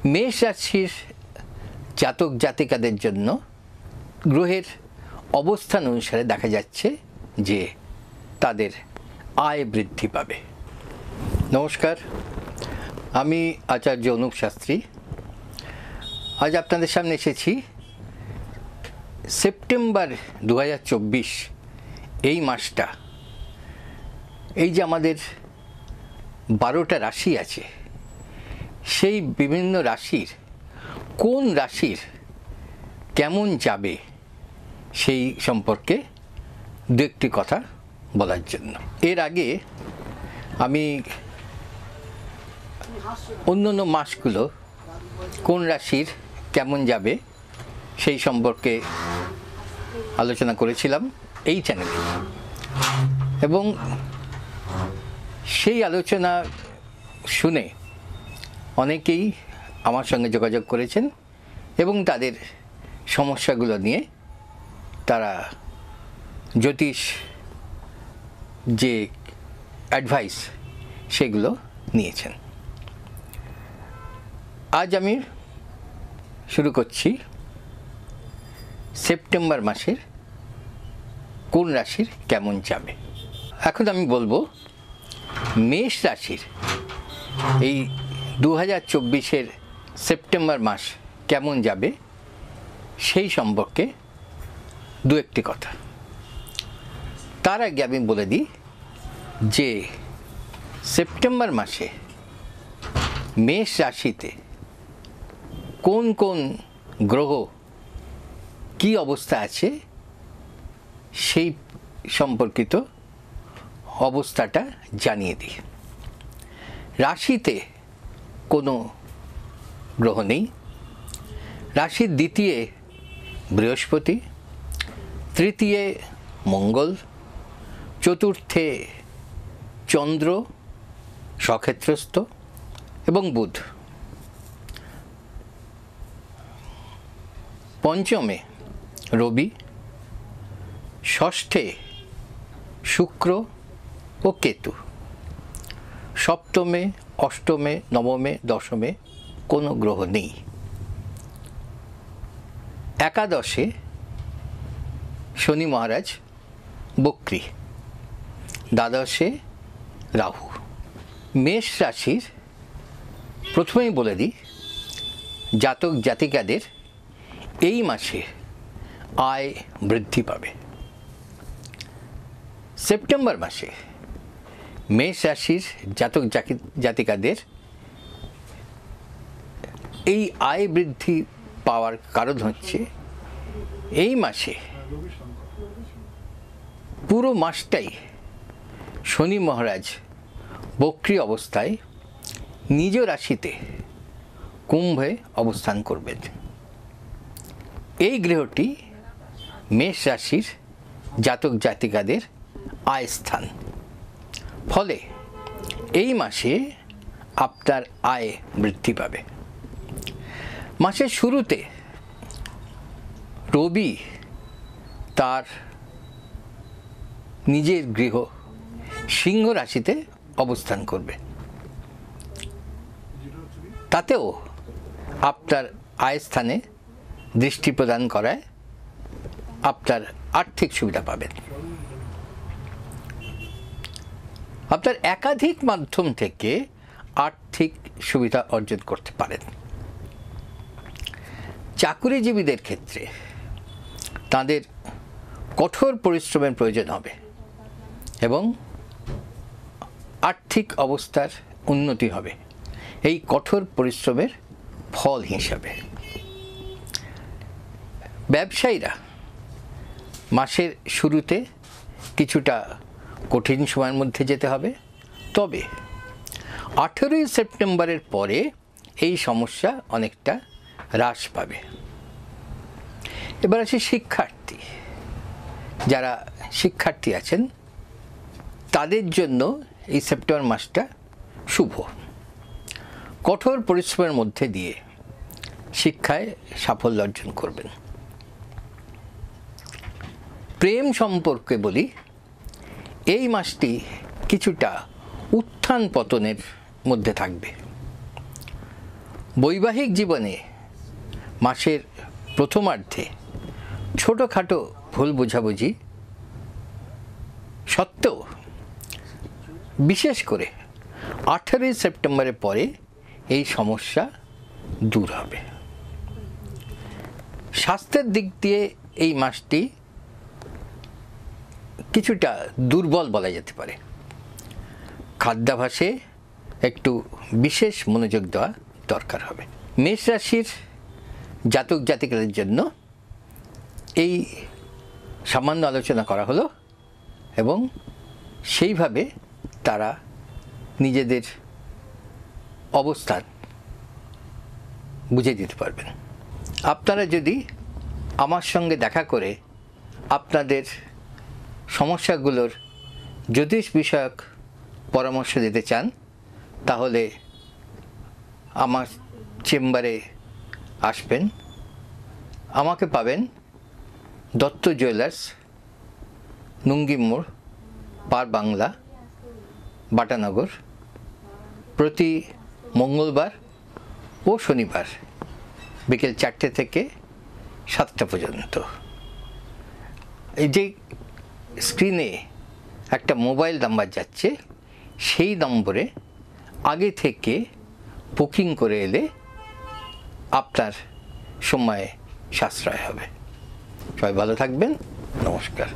মেষ রাশির জাতক জাতিকাদের জন্য গ্রহের অবস্থান অনুসারে দেখা যাচ্ছে যে তাদের আয় বৃদ্ধি পাবে। নমস্কার, আমি আচার্য অনুপ শাস্ত্রী। আজ আপনাদের সামনে এসেছি সেপ্টেম্বর 2024 এই মাসটা, এই যে আমাদের 12টা রাশি আছে, সেই বিভিন্ন রাশির কোন রাশির কেমন যাবে সেই সম্পর্কে দু একটি কথা বলার জন্য। এর আগে আমি অন্যান্য মাসগুলো কোন রাশির কেমন যাবে সেই সম্পর্কে আলোচনা করেছিলাম এই চ্যানেলে, এবং সেই আলোচনা শুনে অনেকেই আমার সঙ্গে যোগাযোগ করেছেন এবং তাদের সমস্যাগুলো নিয়ে তারা জ্যোতিষ যে অ্যাডভাইস সেগুলো নিয়েছেন। আজ আমি শুরু করছি সেপ্টেম্বর মাসের কোন রাশির কেমন যাবে। এখন আমি বলবো মেষ রাশির এই 2024-এর সেপ্টেম্বর মাস কেমন যাবে সেই সম্পর্কে দু একটি কথা। তার আগে আমি বলে দিই যে সেপ্টেম্বর মাসে মেষ রাশিতে কোন কোন গ্রহ কী অবস্থা আছে সেই সম্পর্কিত অবস্থাটা জানিয়ে দিই। রাশিতে কোনো গ্রহ নেই। রাশির দ্বিতীয় বৃহস্পতি, তৃতীয় মঙ্গল, চতুর্থে চন্দ্র সক্ষেত্রস্থ এবং বুধ, পঞ্চমে রবি, ষষ্ঠে শুক্র ও কেতু, সপ্তমে অষ্টমে নবমে দশমে কোনো গ্রহ নেই। একাদশে শনি মহারাজ বক্রী, দ্বাদশে রাহু। মেষ রাশির প্রথমেই বলে দিই, জাতক জাতিকাদের এই মাসে আয় বৃদ্ধি পাবে। সেপ্টেম্বর মাসে মেষ রাশির জাতক জাতিকাদের এই আয় বৃদ্ধি পাওয়ার কারণ হচ্ছে এই মাসে পুরো মাসটাই শনি মহারাজ বক্রী অবস্থায় নিজ রাশিতে কুম্ভে অবস্থান করবেন। এই গ্রহটি মেষ রাশির জাতক জাতিকাদের আয় স্থান, ফলে এই মাসে আপনার আয় বৃদ্ধি পাবে। মাসের শুরুতে রবি তার নিজের গৃহ সিংহ রাশিতে অবস্থান করবে, তাতেও আপনার আয় স্থানে দৃষ্টি প্রদান করায় আপনার আর্থিক সুবিধা পাবেন। আপনার একাধিক মাধ্যম থেকে আর্থিক সুবিধা অর্জন করতে পারেন। চাকুরিজীবীদের ক্ষেত্রে তাদের কঠোর পরিশ্রমের প্রয়োজন হবে এবং আর্থিক অবস্থার উন্নতি হবে এই কঠোর পরিশ্রমের ফল হিসাবে। ব্যবসায়ীরা মাসের শুরুতে কিছুটা কঠিন সময়ের মধ্যে যেতে হবে, তবে 18ই সেপ্টেম্বরের পরে এই সমস্যা অনেকটা হ্রাস পাবে। এবার আছে শিক্ষার্থী। যারা শিক্ষার্থী আছেন তাদের জন্য এই সেপ্টেম্বর মাসটা শুভ। কঠোর পরিশ্রমের মধ্যে দিয়ে শিক্ষায় সাফল্য অর্জন করবেন। প্রেম সম্পর্কে বলি, এই মাসটি কিছুটা উত্থান পতনের মধ্যে থাকবে। বৈবাহিক জীবনে মাসের প্রথমার্ধে ছোটোখাটো ভুল বোঝাবুঝি সত্ত্বেও বিশেষ করে 18 সেপ্টেম্বরের পরে এই সমস্যা দূর হবে। স্বাস্থ্যের দিক দিয়ে এই মাসটি কিছুটা দুর্বল বলা যেতে পারে। খাদ্যাভ্যাসে একটু বিশেষ মনোযোগ দেওয়া দরকার হবে। মেষ রাশির জাতক জাতিকাদের জন্য এই সামান্য আলোচনা করা হলো এবং সেইভাবে তারা নিজেদের অবস্থান বুঝে দিতে পারবেন। আপনারা যদি আমার সঙ্গে দেখা করে আপনাদের সমস্যাগুলোর জ্যোতিষ বিষয়ক পরামর্শ দিতে চান তাহলে আমার চেম্বারে আসবেন। আমাকে পাবেন দত্ত জুয়েলার্স, নুঙ্গি মোড়, পার বাংলা, বাটানগর, প্রতি মঙ্গলবার ও শনিবার বিকেল 4টে থেকে 7টা পর্যন্ত। এই যে স্ক্রিনে একটা মোবাইল নাম্বার যাচ্ছে, সেই নম্বরে আগে থেকে বুকিং করে এলে আপনার সময় সাশ্রয় হবে। সবাই ভালো থাকবেন। নমস্কার।